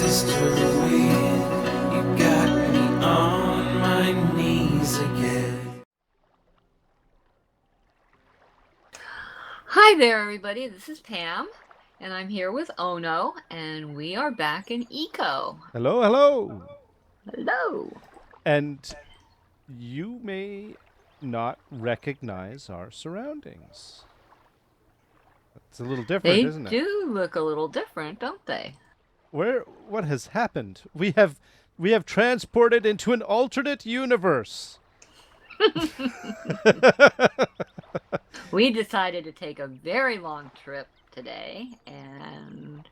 history. You got me on my knees again. Hi there, everybody. This is Pam, and I'm here with Ono, and we are back in Eco. Hello, hello. Hello. And you may not recognize our surroundings. It's a little different, They isn't it? do look a little different, don't they? What has happened? We have transported into an alternate universe. We decided to take a very long trip today and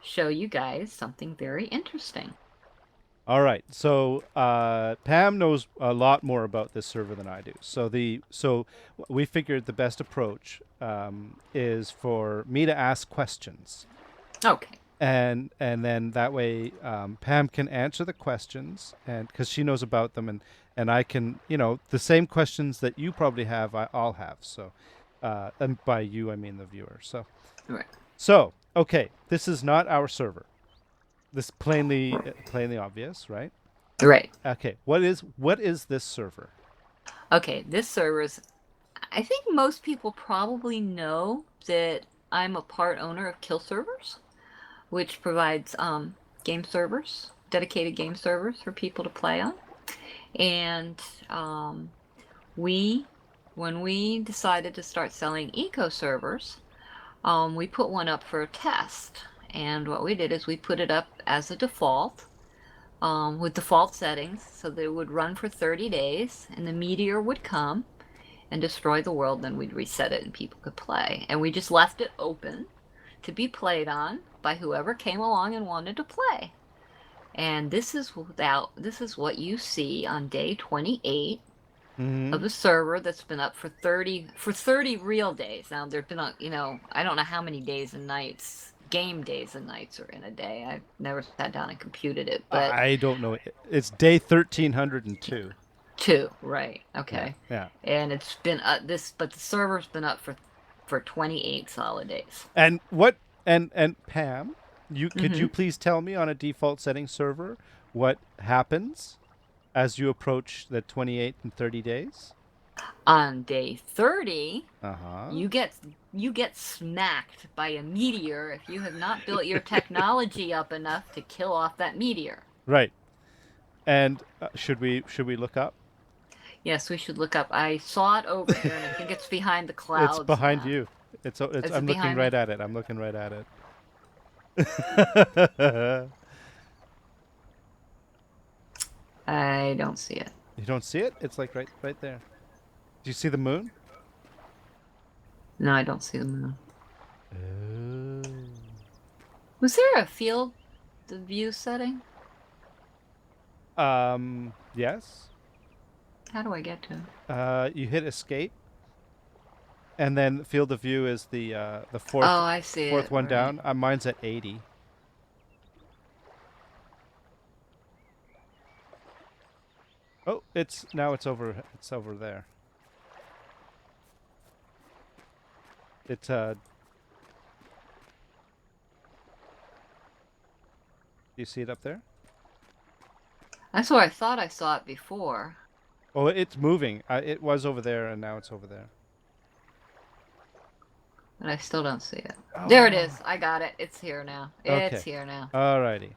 show you guys something very interesting. All right. So Pam knows a lot more about this server than I do. So we figured the best approach is for me to ask questions. Okay. And then that way Pam can answer the questions, and because she knows about them, and I can, the same questions that you probably have, I'll have. So and by you I mean the viewer. Right. So okay, this is not our server. This plainly obvious, right? Right. Okay, what is this server? Okay, this server is, I think most people probably know that I'm a part owner of Kill Servers, which provides game servers, dedicated game servers for people to play on. And when we decided to start selling eco servers, we put one up for a test. And what we did is we put it up as a default with default settings so that it would run for 30 days and the meteor would come and destroy the world. Then we'd reset it and people could play. And we just left it open to be played on by whoever came along and wanted to play. And this is what you see on day 28 of a server that's been up for 30 real days. Now there've been I don't know how many days and nights, game days and nights are in a day. I've never sat down and computed it, but I don't know. It's day 1302. two, right? Okay. Yeah. And it's been but the server's been up for 28 solid days. And Pam, could you please tell me on a default setting server what happens as you approach the 28 and 30 days? On day 30, Uh-huh. you get smacked by a meteor if you have not built your technology up enough to kill off that meteor. Right. And should we look up? Yes, we should look up. I saw it over here, and I think it's behind the clouds. It's behind now. you. Is I'm it looking behind right me? at it. I'm looking right at it. I don't see it. You don't see it? It's like right there. Do you see the moon? No, I don't see the moon. Oh. Was there a field of view setting? Yes. How do I get to it? You hit escape, and then field of view is the fourth Oh, I see fourth it. one Right. down. Mine's at 80. Oh, it's over. It's over there. It's Do you see it up there? That's where I thought I saw it before. Oh, it's moving. It was over there, and now it's over there. But I still don't see it. Oh. There it is. I got it. It's here now. Okay. It's here now. Alrighty.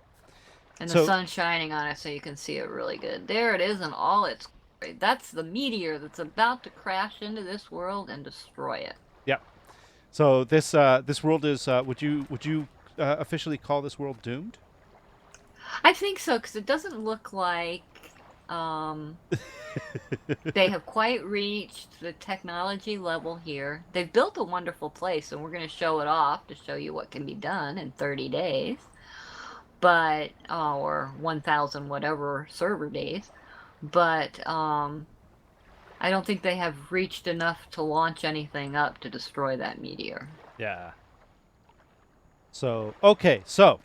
And So- the sun's shining on it so you can see it really good. There it is in all its glory. That's the meteor that's about to crash into this world and destroy it. Yeah. So this world is. Would you officially call this world doomed? I think so, because it doesn't look like they have quite reached the technology level here. They've built a wonderful place, and we're going to show it off to show you what can be done in 30 days. But, or 1,000 whatever server days. But I don't think they have reached enough to launch anything up to destroy that meteor. Yeah. So okay. So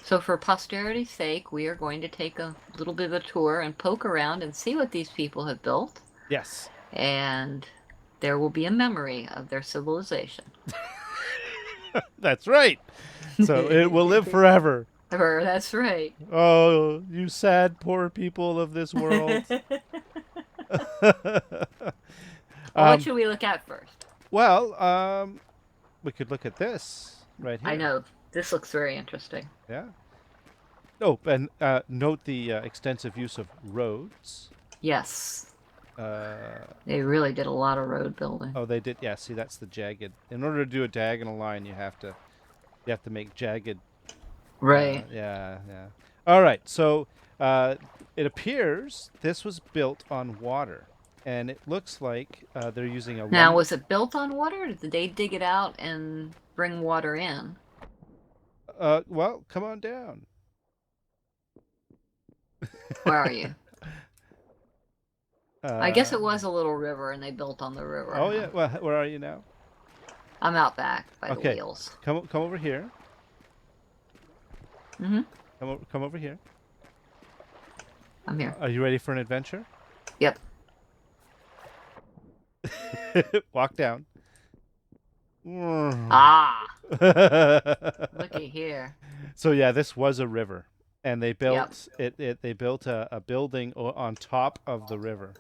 So for posterity's sake, we are going to take a little bit of a tour and poke around and see what these people have built. yes. And there will be a memory of their civilization. That's right. So it will live forever. That's right. Oh, you sad poor people of this world. Well, what um, should we look at first? well, we could look at this right I here. know this looks very interesting. Yeah. Oh, and note the extensive use of roads. Yes, Uh, they really did a lot of road building. oh, they did. Yeah, see, that's the jagged. In order to do a diagonal line, you have to make jagged. Right. Yeah, yeah. All right. So uh, it appears this was built on water, and it looks like they're using a Now, lumber. was it built on water, or did they dig it out and bring water in? Well, come on down. Where are you? I guess uh, it was a little river, and they built on the river, oh huh? yeah. Well, where are you now? I'm out back by the Okay. wheels. Come over here. Mm-hmm. Come over here. I'm here. Are you ready for an adventure? Yep. Walk down. Ah, looky here. So yeah, this was a river, and they Yep. built they built a building on top of the river.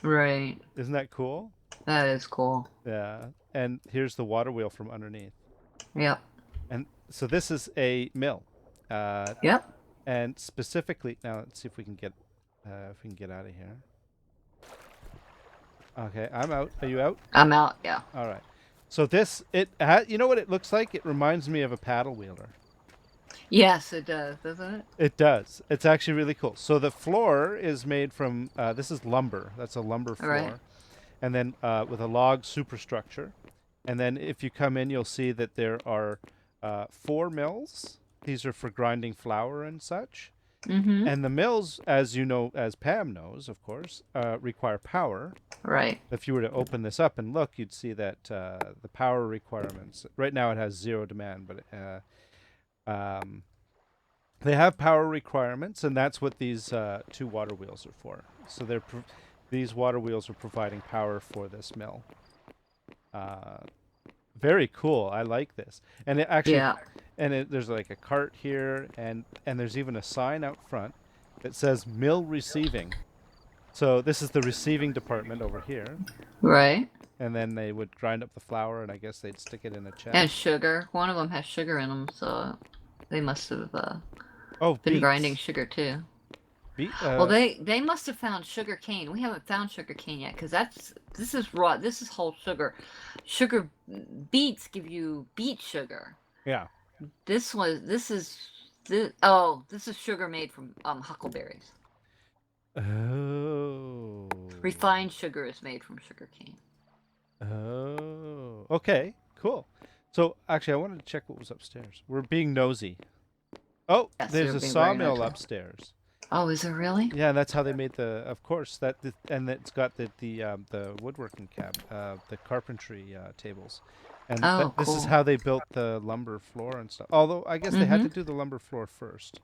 Right. Isn't that cool? That is cool. Yeah. And here's the water wheel from underneath. Yep. And so this is a mill. Yep. And specifically, now let's see if we can get out of here. Okay, I'm out. Are you out? I'm out. Yeah. All right. So you know what it looks like? It reminds me of a paddle wheeler. Yes, it does, doesn't it? It does. It's actually really cool. So the floor is made from this is lumber. That's a lumber All floor, right. and then with a log superstructure. And then if you come in, you'll see that there are 4 mills. These are for grinding flour and such. Mm-hmm. And the mills, as you know, as Pam knows, of course, require power. Right. If you were to open this up and look, you'd see that the power requirements. Right now, it has 0 demand, but they have power requirements, and that's what these 2 water wheels are for. So these water wheels are providing power for this mill. Very cool. I like this, and it actually, Yeah. there's like a cart here, and there's even a sign out front that says "Mill Receiving." So this is the receiving department over here, Right. and then they would grind up the flour, and I guess they'd stick it in a chest. And sugar. One of them has sugar in them, so they must have Oh, been beets. grinding sugar too. Well, they must have found sugar cane. We haven't found sugar cane yet, because this is raw. This is whole sugar. Sugar beets give you beet sugar. Yeah. This is sugar made from huckleberries. Oh. Refined sugar is made from sugar cane. Oh. Okay. Cool. So actually, I wanted to check what was upstairs. We're being nosy. Oh, Yes, there's you're a being very sawmill nosy. upstairs. Oh, is there really? Yeah, that's how they made of course, and it's got the woodworking the carpentry tables, and Oh, this is cool. how they built the lumber floor and stuff. Although I guess they had to do the lumber floor first.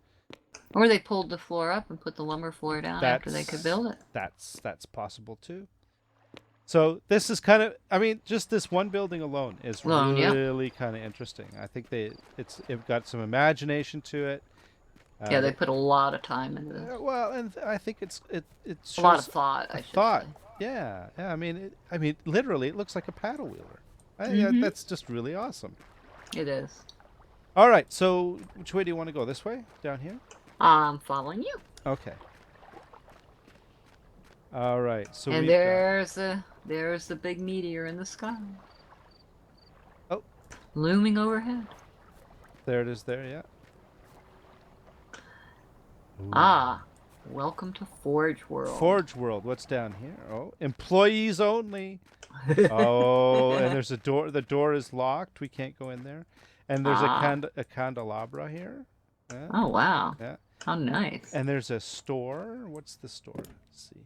Or they pulled the floor up and put the lumber floor down after they could build it. That's possible too. So this is kind of, I mean, just this one building alone is Yeah. really kind of interesting. I think it got some imagination to it. Yeah, they put a lot of time into this. Well, and I think it shows A lot of thought, I should thought. say. Yeah, yeah. I mean, literally, it looks like a paddle wheeler. Mhm. That's just really awesome. It is. All right, so which way do you want to go? This way, down here? I'm following you. Okay. All right, so And we've there's the big meteor in the sky. Oh. Looming overhead. There it is. There, yeah. Ooh. Ah, welcome to Forge World. Forge World. What's down here? Oh, employees only. Oh, and there's a door. The door is locked. We can't go in there. And there's a candelabra here. Yeah. Oh, wow. Yeah. How nice. And there's a store. What's the store? Let's see.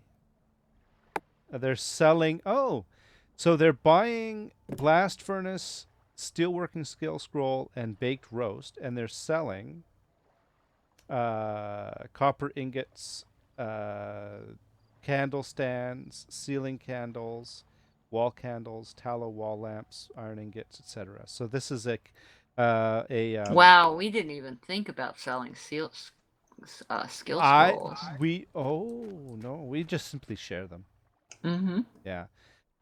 They're selling. Oh, so they're buying blast furnace, steelworking skill scroll, and baked roast, and they're selling copper ingots, candle stands, ceiling candles, wall candles, tallow wall lamps, iron ingots, etc. So this is Wow, we didn't even think about selling skill scrolls. Oh no, we just simply share them. Mm-hmm. Yeah.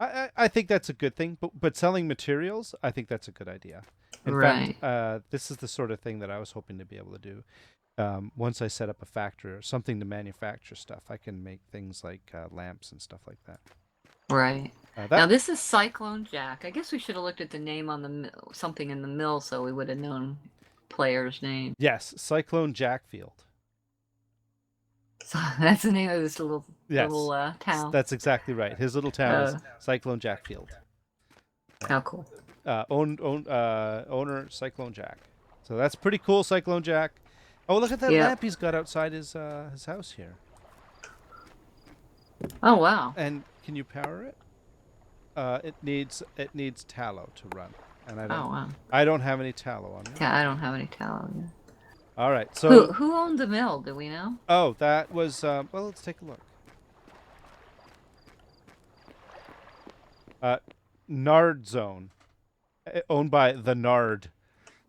I think that's a good thing, but selling materials, I think that's a good idea. In fact, Right. this is the sort of thing that I was hoping to be able to do. Once I set up a factory or something to manufacture stuff, I can make things like lamps and stuff like that. Right. Now That this is Cyclone Jack. I guess we should have looked at the name on the something in the mill so we would have known player's name. yes, Cyclone Jackfield. So that's the name of this little Yes, town. that's exactly right. His little town is Cyclone Jackfield. How cool. Owner Cyclone Jack. So that's pretty cool, Cyclone Jack. Oh, look at that Yep. lamp he's got outside his house here. Oh wow. And can you power it? It needs tallow to run, and I don't have any tallow on me. Yeah, I don't have any tallow either. All right, so Who owned the mill? Do we know? oh, that was well. Let's take a look. Nard Zone, owned by the Nard.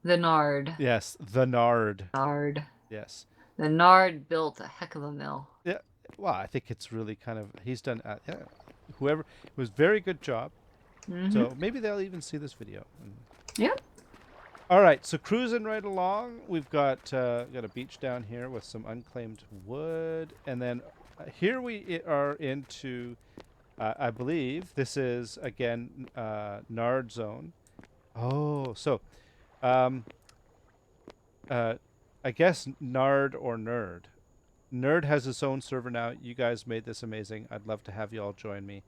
The Nard. Yes, the Nard. Nard. Yes. The Nard built a heck of a mill. Yeah. Well, I think it's really kind of he's done. Yeah, whoever it was very good job. Mm-hmm. So maybe they'll even see this video. Yeah. All right, so cruising right along, we've got a beach down here with some unclaimed wood, and then here we are into, I believe this is again Nard Zone. Oh, so, I guess Nard or Nerd. Nerd has its own server now. You guys made this amazing. I'd love to have you all join me.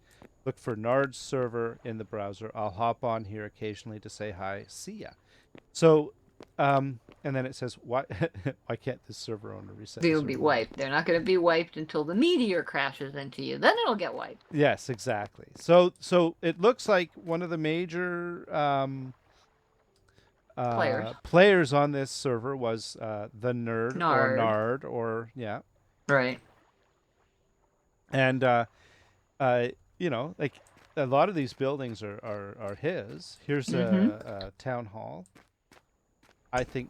Look for Nard's server in the browser. I'll hop on here occasionally to say hi. See ya. So, and then it says, why can't this server owner reset? They'll be wiped. They're not going to be wiped until the meteor crashes into you. Then it'll get wiped. Yes, exactly. So it looks like one of the major players on this server was the Nerd. Or Nard, or yeah. Right. And you know, like a lot of these buildings are his. Here's a town hall. I think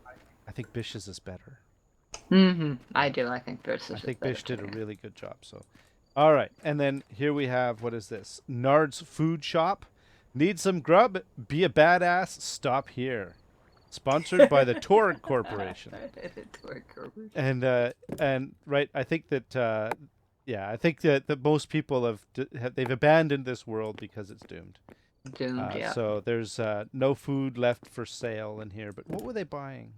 Bish's is better. Mm-hmm. I do. I think Bish is I think better Bish did too. a really good job. So, all right, and then here we have, what is this? Nard's Food Shop. Need some grub? Be a badass. Stop here. Sponsored by the Torrent Corporation. And right, I think that yeah, I think that most people they've abandoned this world because it's doomed. Doomed, yeah. So there's no food left for sale in here. But what were they buying?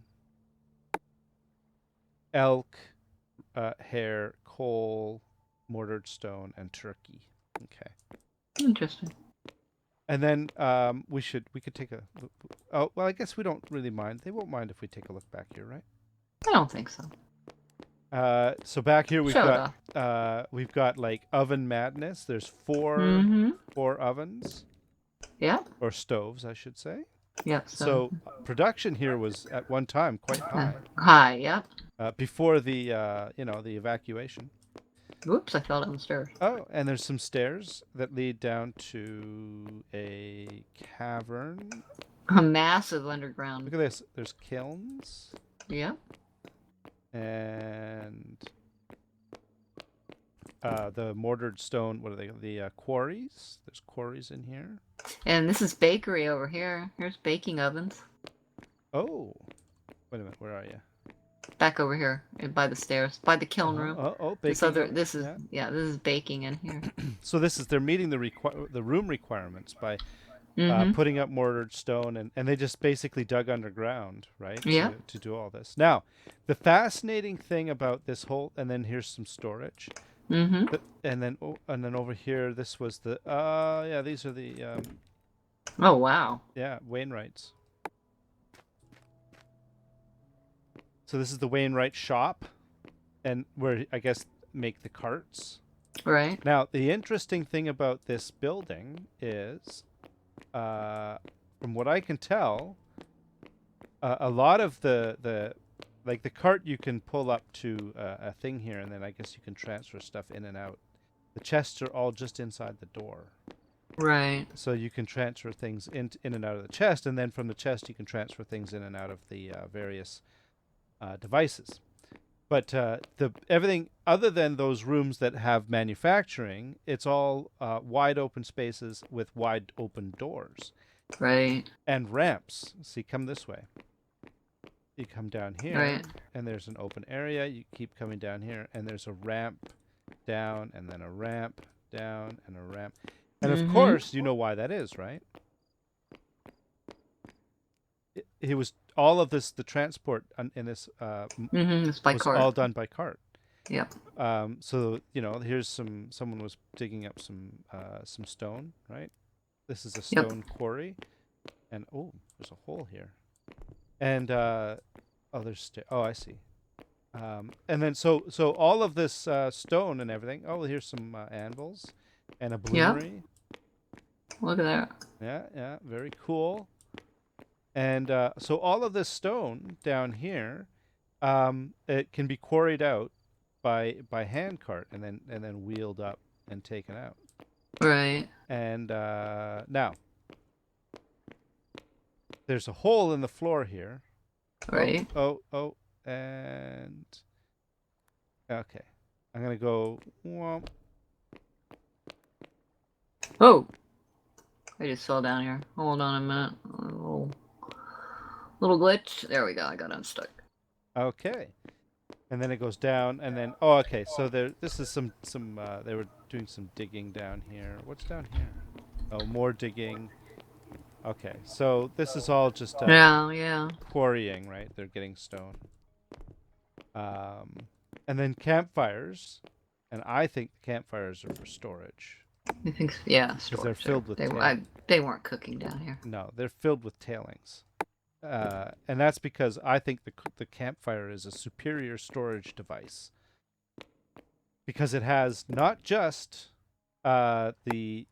Elk, hare, coal, mortared stone, and turkey. Okay. Interesting. And then we could take a. Oh well, I guess we don't really mind. They won't mind if we take a look back here, right? I don't think so. So back here we've got like oven madness. There's four ovens. Yeah. Or stoves, I should say. Yep. So production here was at one time quite high. High, yep. Before the the evacuation. Whoops! I fell down the stairs. Oh, and there's some stairs that lead down to a cavern. A massive underground. Look at this. There's kilns. Yeah. And the mortared stone. What are they? The quarries. There's quarries in here. And this is bakery over here. Here's baking ovens. Oh, wait a minute. Where are you? Back over here, by the stairs, by the kiln room. Baking. This is baking in here. So they're meeting the room requirements by putting up mortared stone, and they just basically dug underground, right? Yeah. To do all this. Now, the fascinating thing about this whole, and then here's some storage. Mm-hmm. And then over here, this was the these are the oh wow. Yeah, Wainwrights. So this is the Wainwright shop, and where I guess make the carts. Right. Now the interesting thing about this building is, from what I can tell, a lot of the like the cart you can pull up to a thing here, and then I guess you can transfer stuff in and out. The chests are all just inside the door. Right. So you can transfer things in and out of the chest, and then from the chest you can transfer things in and out of the various devices. But the everything other than those rooms that have manufacturing, it's all wide open spaces with wide open doors Right. and ramps. See, come this way. You come down here, Right. and there's an open area. You keep coming down here, and there's a ramp down, and then a ramp down, and a ramp. And of course, you know why that is, right? It was all of this. The transport in this It's by was cart. all done by cart. Yep. So here's someone was digging up some stone, right? This is a Yep. stone quarry, and oh, there's a hole here, and I see. And then so all of this stone and everything. Oh, here's some anvils and a bloomery. Look at that. Yeah, very cool. And so all of this stone down here, it can be quarried out by hand cart and then wheeled up and taken out. Right. And now there's a hole in the floor here. Right. Oh, and okay, I'm gonna go. Womp. Oh! I just fell down here. Hold on a minute. Little glitch. There we go. I got unstuck. Okay, and then it goes down, and then okay. So this is some they were doing some digging down here. What's down here? Oh, more digging. Okay, so this is all just Yeah. quarrying, right? They're getting stone. And then campfires, and I think campfires are for storage. I think, yeah, Because they're filled with they weren't cooking down here. No, they're filled with tailings. And that's because I think the campfire is a superior storage device. Because it has not just the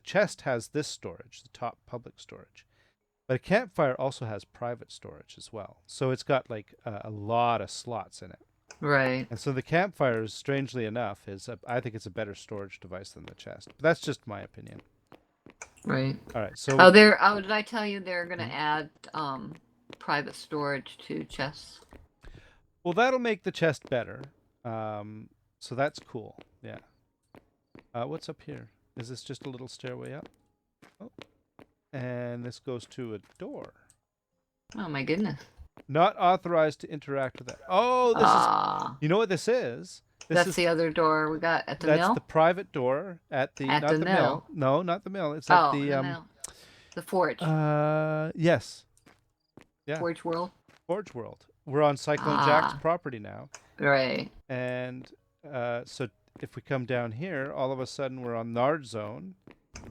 chest has this storage, the top public storage, but a campfire also has private storage as well. So it's got like a lot of slots in it. Right. And so the campfire, strangely enough, I think it's a better storage device than the chest. But that's just my opinion. Right. All right. So did I tell you they're gonna add private storage to chests? well, that'll make the chest better. So that's cool. Yeah. What's up here? Is this just a little stairway up? Oh. And this goes to a door. Oh my goodness. Not authorized to interact with that. Oh, this is. You know what this is? That's the other door we got at the mill? That's the private door at the At not the the mill. mill. No, not the mill. It's at the mill. The forge. Yes. Yeah. Forge World. Forge World. We're on Cyclone Jack's property now. Right. And so if we come down here, all of a sudden we're on Nard Zone.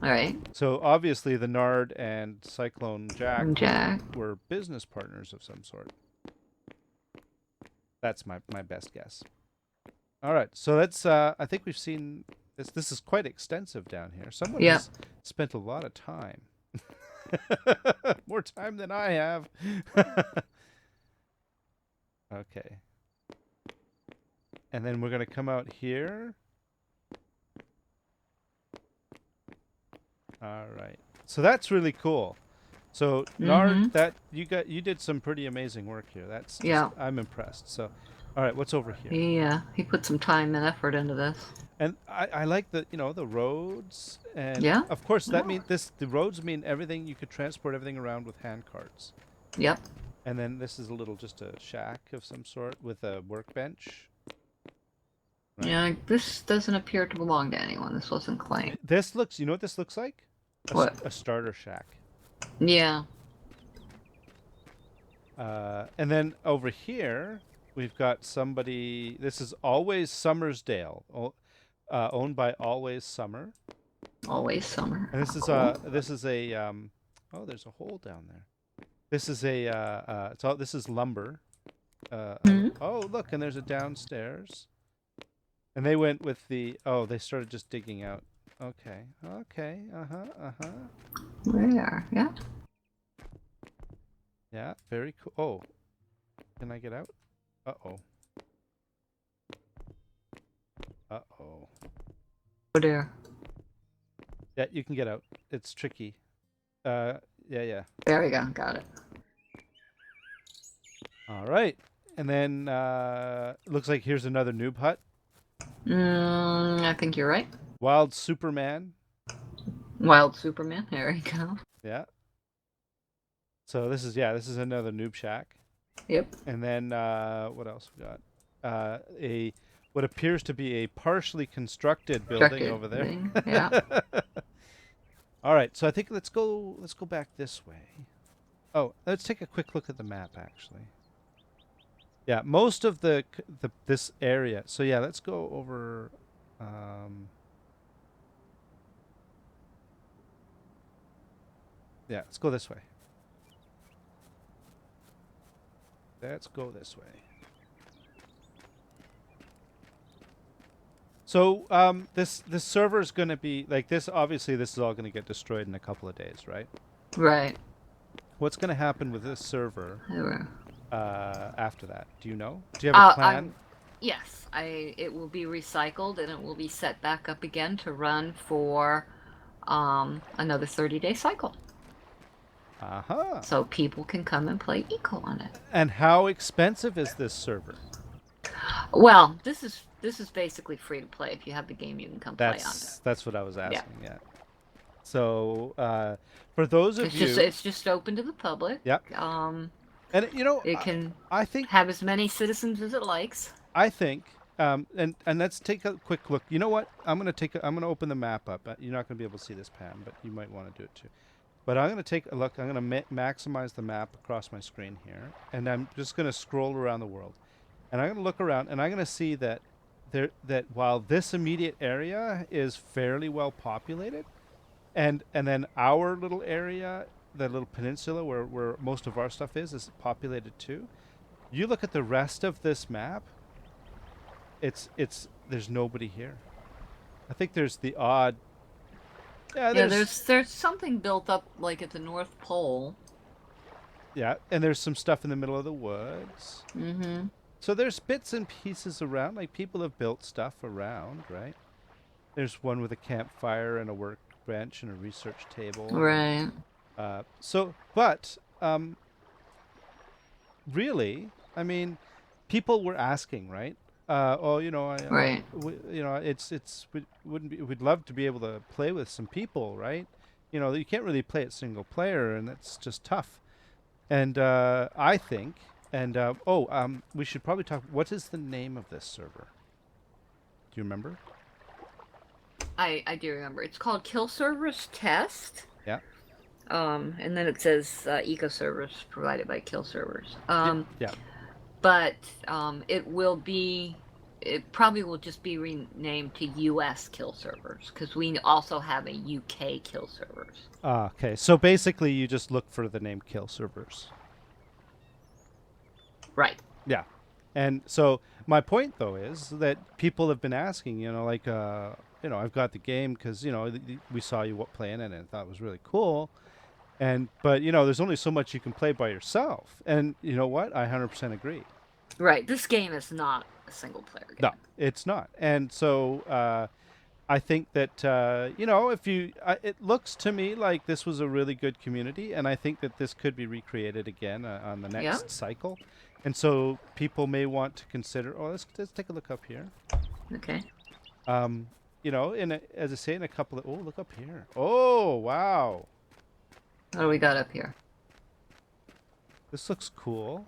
All right. So obviously the Nard and Cyclone Jack were business partners of some sort. That's my best guess. All right, so let's. I think we've seen this. This is quite extensive down here. Someone has spent a lot of time. More time than I have. Okay. And then we're gonna come out here. All right. So that's really cool. So Nard, that you did some pretty amazing work here. That's I'm impressed. So, all right, what's over here? He put some time and effort into this. And I like the the roads and of course that means the roads mean everything. You could transport everything around with hand carts. Yep. And then this is just a shack of some sort with a workbench. Right. Yeah, this doesn't appear to belong to anyone. This wasn't claimed. This looks, you know what this looks like? What? A starter shack. Yeah. And then over here, we've got somebody, this is Always Summersdale, owned by Always Summer. Always Summer. And this is a oh, there's a hole down there. This is this is lumber. Oh, look, and there's a downstairs. And they went with they started just digging out. Okay. Where? Yeah. Yeah, very cool. Oh, can I get out? Uh-oh. Oh dear. Yeah, you can get out. It's tricky. Yeah. There we go. Got it. All right. And then looks like here's another noob hut. I think you're right. Wild Superman. Wild Superman. There we go. Yeah. So this is another noob shack. Yep. And then what else we got? A what appears to be a partially constructed building over there. Thing. Yeah. All right. So I think let's go back this way. Oh, let's take a quick look at the map actually. Yeah, most of this area. So yeah, let's go over. Yeah, let's go this way. Let's go this way. So this server is going to be like this. Obviously, this is all going to get destroyed in a couple of days, right? Right. What's going to happen with this server after that? Do you know? Do you have a plan? Yes, it will be recycled and it will be set back up again to run for another 30-day cycle. Uh-huh. So people can come and play Eco on it. And how expensive is this server? Well, this is basically free to play. If you have the game, you can come play on it. That's what I was asking. Yeah. So for those of you, it's just open to the public. Yep. And you know, it can I think have as many citizens as it likes. I think and let's take a quick look. You know what? I'm gonna open the map up. You're not gonna be able to see this, Pam, but you might want to do it too. But I'm gonna take a look. I'm gonna maximize the map across my screen here, and I'm just gonna scroll around the world, and I'm gonna look around, and I'm gonna see that while this immediate area is fairly well populated, and then our little area, the little peninsula where most of our stuff is populated too. You look at the rest of this map. There's nobody here. I think there's the odd. Yeah, there's something built up like at the North Pole. Yeah, and there's some stuff in the middle of the woods. Mm-hmm. So there's bits and pieces around. Like people have built stuff around, right? There's one with a campfire and a workbench and a research table. Right. But really, I mean, people were asking, right? Right. We'd love to be able to play with some people, right? You know, you can't really play it single player, and that's just tough. And I think, we should probably talk. What is the name of this server? Do you remember? I do remember. It's called Kill Servers Test. Yeah. And then it says eco servers provided by Kill Servers. Yeah. But it probably will just be renamed to US Kill Servers because we also have a UK Kill Servers. Okay. So basically, you just look for the name Kill Servers. Right. Yeah. And so my point though is that people have been asking, I've got the game because we saw you playing it and I thought it was really cool. But there's only so much you can play by yourself. And you know what? I 100% agree. Right. This game is not a single player game. No, it's not. And so I think that it looks to me like this was a really good community, and I think that this could be recreated again on the next cycle. And so people may want to consider. Oh, let's take a look up here. Okay. As I say, in a couple of. Oh, look up here. Oh, wow. What do we got up here? This looks cool.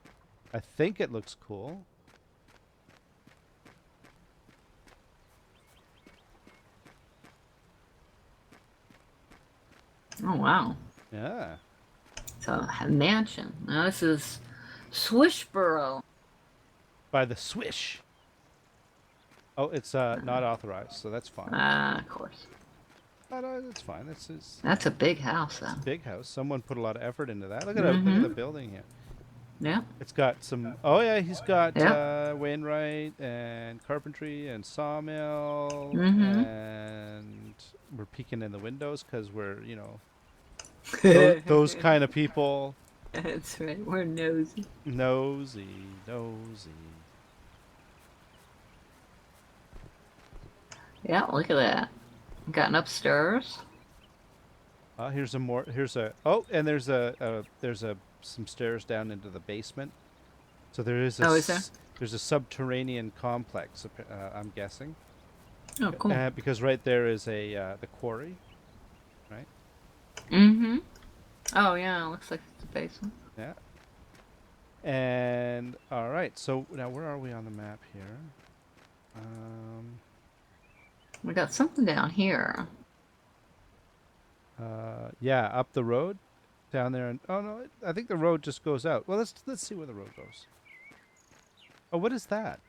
I think it looks cool. Oh, wow. Yeah. So, a mansion. Now, this is Swishboro. By the Swish. Oh, it's not authorized, so that's fine. Of course. No, that's fine. That's a big house, though. It's a big house. Someone put a lot of effort into that. Look at the building here. Yeah. It's got some. Oh yeah, he's got Wainwright and carpentry and sawmill, and we're peeking in the windows because we're those kind of people. That's right. We're nosy. Nosy. Yeah, look at that. Got an upstairs. Here's a more. Here's a. Oh, and there's some stairs down into the basement. So there is Oh, is there? there's a subterranean complex. I'm guessing. Oh, cool. Because right there is the quarry, right? Mm-hmm. Oh, yeah, it looks like it's a basement. Yeah. And all right. So now where are we on the map here? We got something down here. Yeah, up the road, down there, and oh no, I think the road just goes out. Well, let's see where the road goes. Oh, what is that?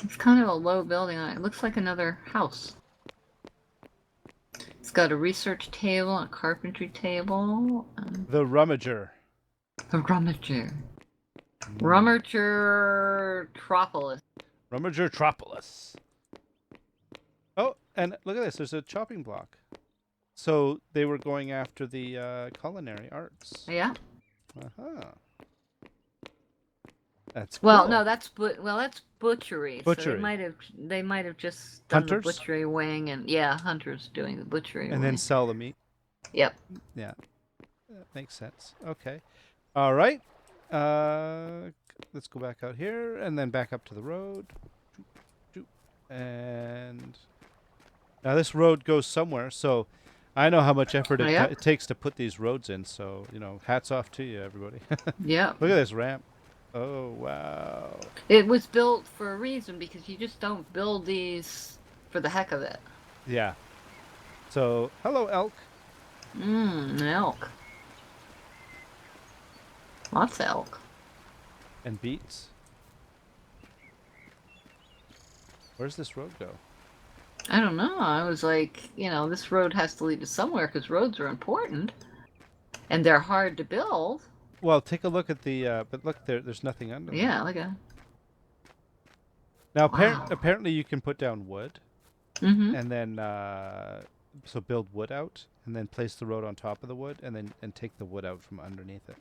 It's kind of a low building. It looks like another house. It's got a research table, a carpentry table, The Rummager. a rummager. Rummager-tropolis. Rummager-tropolis. Oh, and look at this. There's a chopping block. So they were going after the culinary arts. Yeah. Uh-huh. That's Well, cool. no, that's butchery. So Butchery. they might have just done Hunters? the butchery wing, and yeah, hunters doing the butchery And wing. then sell the meat. Yep. Yeah. That makes sense. Okay. All right. Let's go back out here and then back up to the road. And now this road goes somewhere, so I know how much effort it takes to put these roads in. So, hats off to you, everybody. Yep. Look at this ramp. Oh, wow. It was built for a reason, because you just don't build these for the heck of it. Yeah. So, hello, elk. Elk. Lots of elk. And beets. Where's this road go? I don't know. I was like, this road has to lead to somewhere, because roads are important. And they're hard to build. Well, take a look at the, but look, there's nothing under there. Yeah, look at. Now, Wow. apparently you can put down wood. Mm-hmm. And then, so build wood out, and then place the road on top of the wood, and take the wood out from underneath it.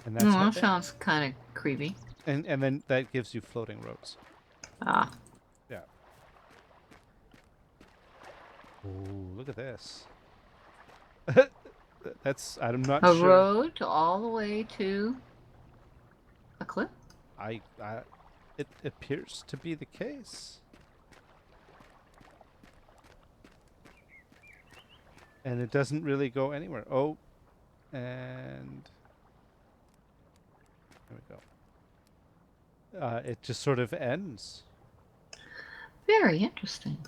And that's That sounds kind of creepy. and then that gives you floating roads. Ah. Yeah. Ooh, look at this. I'm not A sure. road all the way to a cliff? It appears to be the case. And it doesn't really go anywhere. Oh, and there we go. It just sort of ends. Very interesting.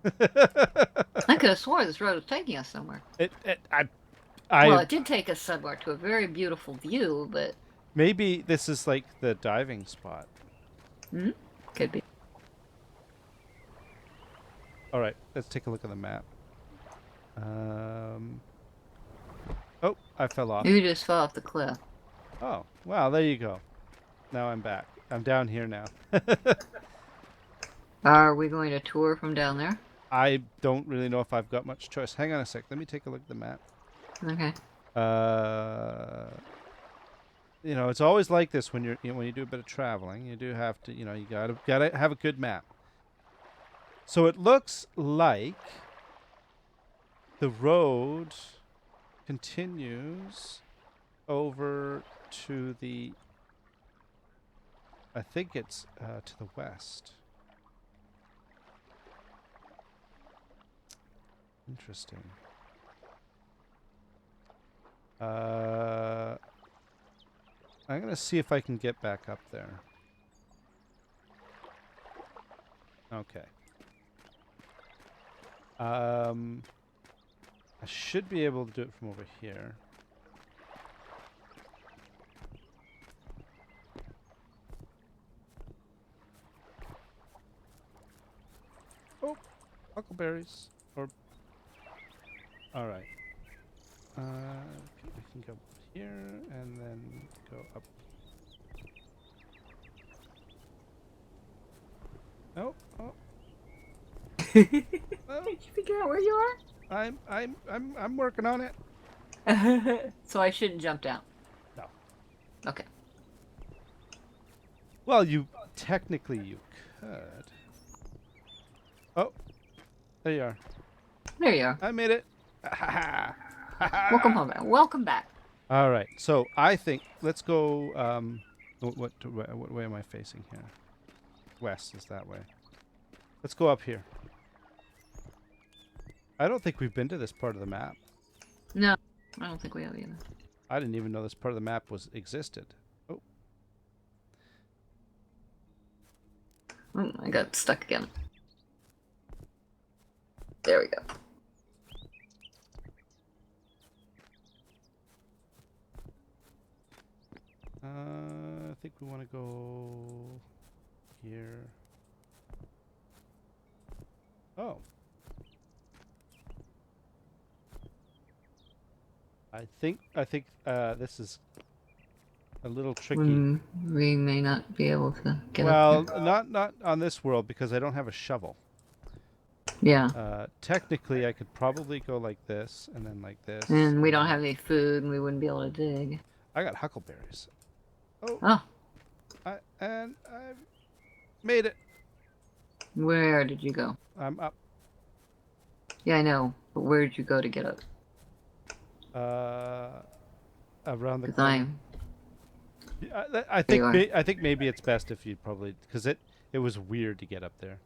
I could have swore this road was taking us somewhere. Well, it did take us somewhere to a very beautiful view, but maybe this is like the diving spot. could be. All right, let's take a look at the map. Oh, I fell off. You just fell off the cliff. Oh, wow, there you go. Now I'm back. I'm down here now. Are we going to tour from down there? I don't really know if I've got much choice. Hang on a sec. Let me take a look at the map. Okay. It's always like this when when you do a bit of traveling. You do have to, you gotta have a good map. So it looks like the road continues over to the, I think it's to the west. Interesting. I'm gonna see if I can get back up there. Okay. I should be able to do it from over here. Oh, huckleberries. All right. We can go here and then go up. Oh. Did you figure out where you are? I'm working on it. So I shouldn't jump down. No. Okay. Well, technically you could. Oh. There you are. There you are. I made it. Welcome home. Welcome back. All right. So I think let's go. What way am I facing here? West is that way. Let's go up here. I don't think we've been to this part of the map. No, I don't think we have either. I didn't even know this part of the map existed. Oh. I got stuck again. There we go. I think we want to go here. Oh. I think this is a little tricky. We may not be able to get Well, up there. not on this world because I don't have a shovel. Yeah. Technically, I could probably go like this and then like this. And we don't have any food and we wouldn't be able to dig. I got huckleberries. Oh, And I made it. where did you go? I'm up. Yeah, I know. But where did you go to get up? Around the Because corner. I There you think I think maybe it's best if you probably because it was weird to get up there.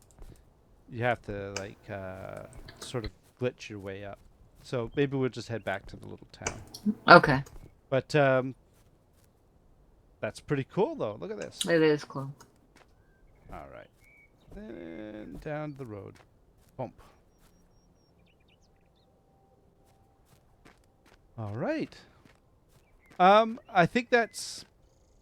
You have to like sort of glitch your way up. So maybe we'll just head back to the little town. Okay. But that's pretty cool though. Look at this. It is cool. All right. Then down the road. Bump. All right. I think that's.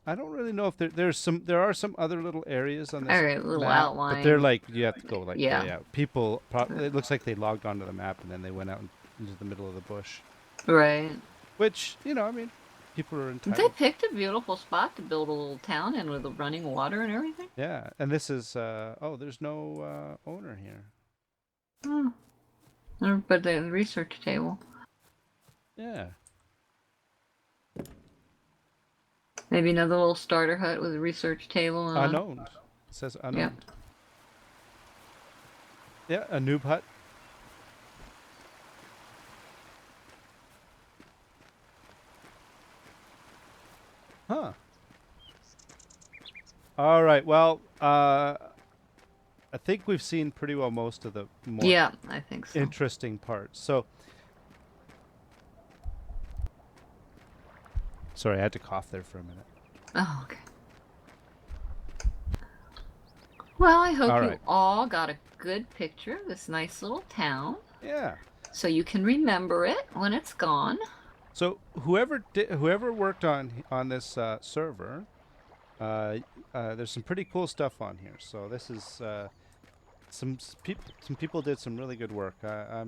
I don't really know if there are some other little areas on this All right, little map, outline. but they're like you have to go like Yeah. way out. People, it looks like they logged onto the map and then they went out into the middle of the bush, Right. which I mean, people are They entitled. picked a beautiful spot to build a little town in with the running water and everything. Yeah, and this is there's no owner here. Hmm. But the research table. Yeah. Maybe another little starter hut with a research table. And Unowned. It says unowned. Yeah, a noob hut. Huh. All right. Well, I think we've seen pretty well most of the more Yeah, I think so. interesting parts. So, sorry, I had to cough there for a minute. Oh, okay. Well, I hope All you right. all got a good picture of this nice little town, Yeah. so you can remember it when it's gone. So whoever worked on this server, there's some pretty cool stuff on here. So this is some people did some really good work. I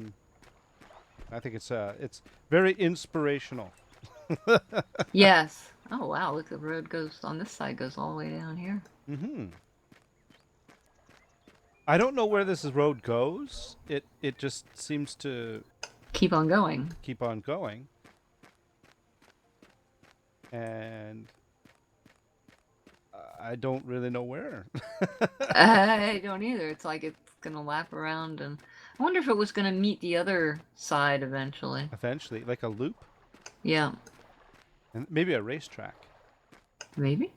think it's very inspirational. Yes. Oh wow! Look, the road goes on this side, goes all the way down here. Mm-hmm. I don't know where this road goes. It just seems to Keep on going. keep on going. And I don't really know where. I don't either. It's like it's gonna lap around, and I wonder if it was gonna meet the other side eventually. Eventually, like a loop, Yeah, and maybe a racetrack. maybe.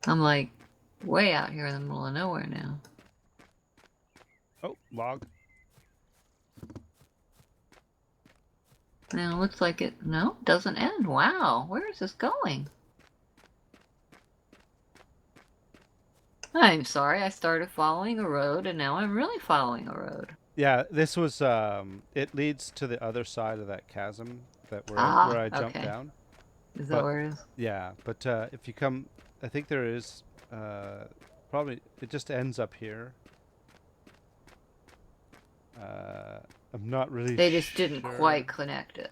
I'm like way out here in the middle of nowhere now. Oh, log. Now it looks like it. No, doesn't end. Wow, where is this going? I'm sorry. I started following a road, and now I'm really following a road. Yeah, this was. It leads to the other side of that chasm where I jumped okay. down. Is that But- where it is? Yeah, but if you come, I think there is. Probably it just ends up here. I'm not really. They just didn't sure. quite connect it.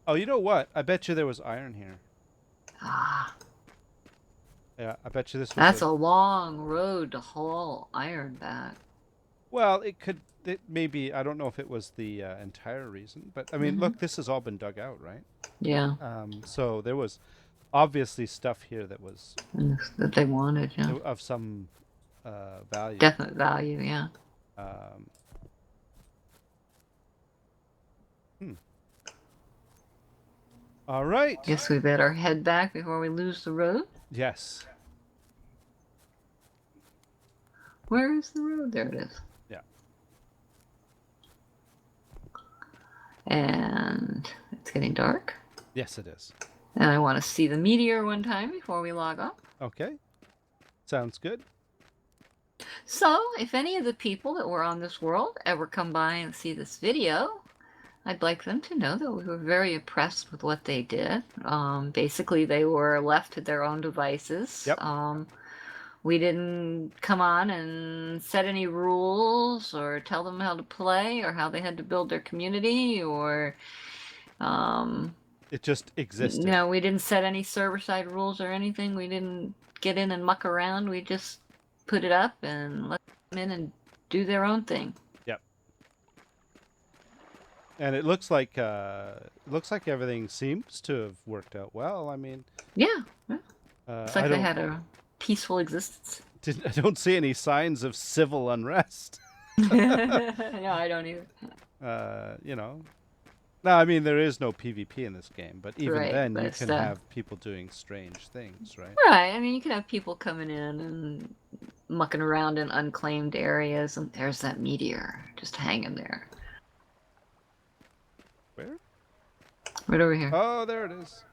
Oh, you know what? I bet you there was iron here. Ah, Yeah, I bet you this was. that's a long road to haul iron back. Well, it could. It maybe. I don't know if it was the entire reason, but I mean, Mhm. look, this has all been dug out, right? Yeah. So there was obviously stuff here that was that they wanted. Yeah, of some value. definite value. Yeah. Um, hmm. All right. Guess we better head back before we lose the road. Yes. Where is the road? There it is. Yeah. And it's getting dark. Yes, it is. And I want to see the meteor one time before we log off. Okay. Sounds good. So, if any of the people that were on this world ever come by and see this video, I'd like them to know that we were very impressed with what they did. Basically, they were left to their own devices. Yep. We didn't come on and set any rules or tell them how to play or how they had to build their community or It just existed. no, we didn't set any server-side rules or anything. We didn't get in and muck around. We just put it up and let them in and do their own thing. Yep. And it looks like everything seems to have worked out well. I mean, Yeah. It's like I they don't had a peaceful existence. I don't see any signs of civil unrest. No, I don't either. You know. No, I mean there is no PvP in this game, but even Right, then but you can still. have people doing strange things, right? Right. I mean, you can have people coming in and mucking around in unclaimed areas, and there's that meteor just hanging there. Where? Right over here. Oh, there it is.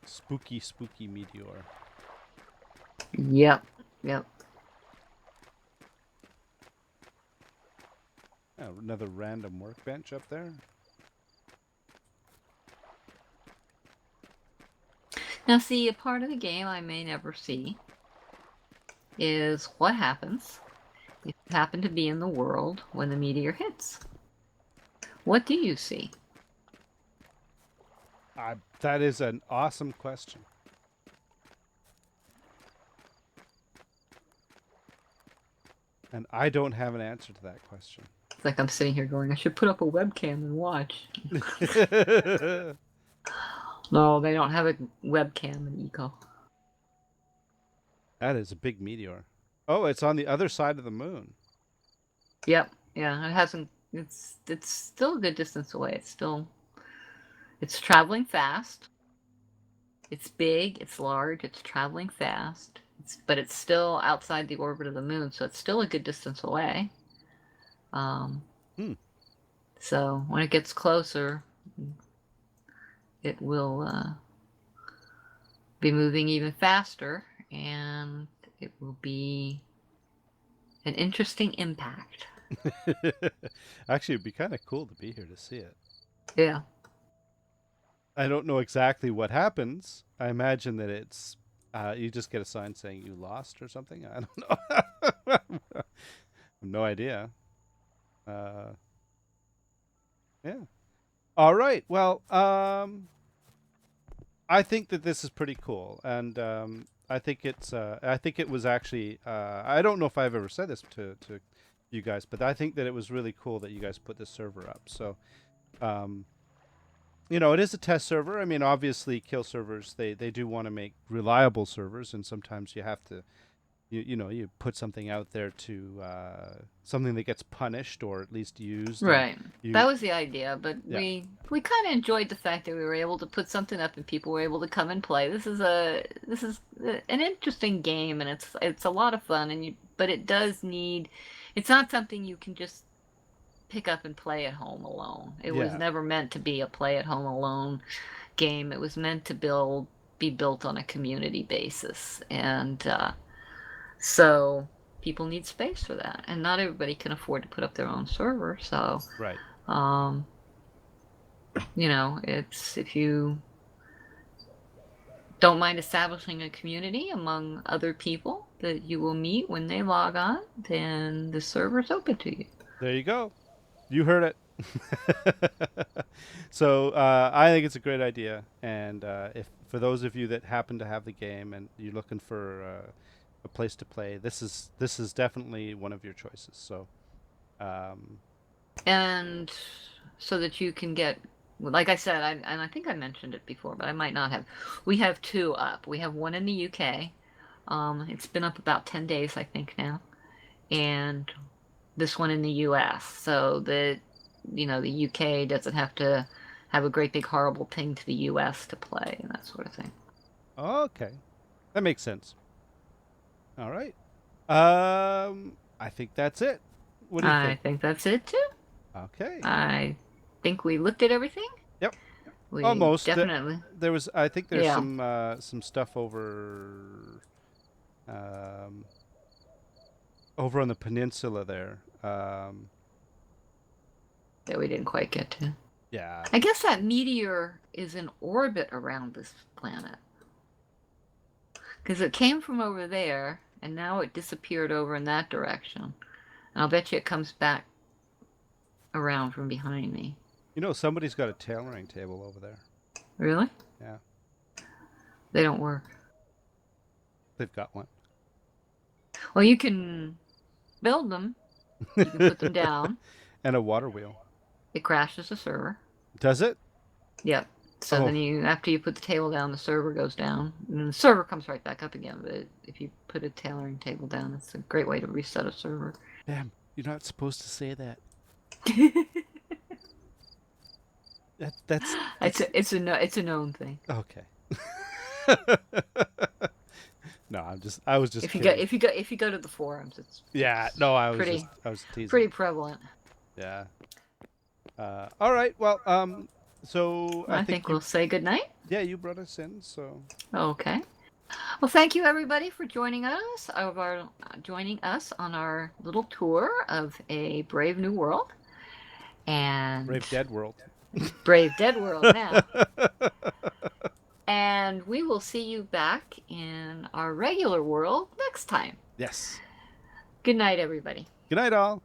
Spooky, spooky meteor. Yep. Yep. Oh, another random workbench up there. Now, see, a part of the game I may never see is what happens if you happen to be in the world when the meteor hits. What do you see? That is an awesome question. And I don't have an answer to that question. It's like I'm sitting here going, I should put up a webcam and watch. No, they don't have a webcam in Eco. That is a big meteor. Oh, it's on the other side of the moon. Yep. Yeah, it hasn't. It's still a good distance away. It's traveling fast. It's big. It's large. It's traveling fast. But it's still outside the orbit of the moon, so it's still a good distance away. So when it gets closer, it will be moving even faster, and it will be an interesting impact. Actually, it'd be kind of cool to be here to see it. Yeah. I don't know exactly what happens. I imagine that it's you just get a sign saying you lost or something. I don't know. I have no idea. Yeah. All right. Well, I think that this is pretty cool, and I think it's. I think it was actually. I don't know if I've ever said this to you guys, but I think that it was really cool that you guys put this server up. So, you know, it is a test server. I mean, obviously, kill servers they do want to make reliable servers, and sometimes you have to. You know, you put something out there to something that gets punished or at least used. Right. That was the idea, but Yeah. we kind of enjoyed the fact that we were able to put something up and people were able to come and play. This is an interesting game, and it's a lot of fun, but it does need. It's not something you can just pick up and play at home alone. It was Yeah. never meant to be a play at home alone game. It was meant to be built on a community basis, and so people need space for that, and not everybody can afford to put up their own server. So, Right. you know, it's if you don't mind establishing a community among other people that you will meet when they log on, then the server's open to you. There you go. You heard it. So I think it's a great idea, and if for those of you that happen to have the game and you're looking for a place to play, this is definitely one of your choices. So And so that you can get, like I said, and I think I mentioned it before, but I might not have. We have 2 up. We have one in the UK. It's been up about 10 days, I think now, and this one in the US, so that the UK doesn't have to have a great big horrible ping to the US to play and that sort of thing. Okay, that makes sense. All right. I think that's it. What do you I think? think that's it too. Okay. I think we looked at everything. Yep. We Almost. definitely, There was. I think there's yeah. some stuff um, over on the peninsula there. That we didn't quite get to. Yeah. I guess that meteor is in orbit around this planet. Because it came from over there, and now it disappeared over in that direction. And I'll bet you it comes back around from behind me. Somebody's got a tailoring table over there. Really? Yeah. They don't work. They've got one. Well, you can build them. You can put them down. And a water wheel. It crashes the server. Does it? Yep. So then after you put the table down, the server goes down. And the server comes right back up again. But if you put a tailoring table down, it's a great way to reset a server. Damn, you're not supposed to say that. That's It's a known thing. okay. No, I was just If you kidding. go to the forums, it's Yeah, no, I was teasing. pretty prevalent. Yeah. All right. Well, so I think we'll say goodnight. Yeah, you brought us in, so. Okay. Well, thank you everybody for joining us on our little tour of a brave new world. And Brave Dead World. Brave Dead World now. And we will see you back in our regular world next time. Yes. Good night, everybody. Good night, all.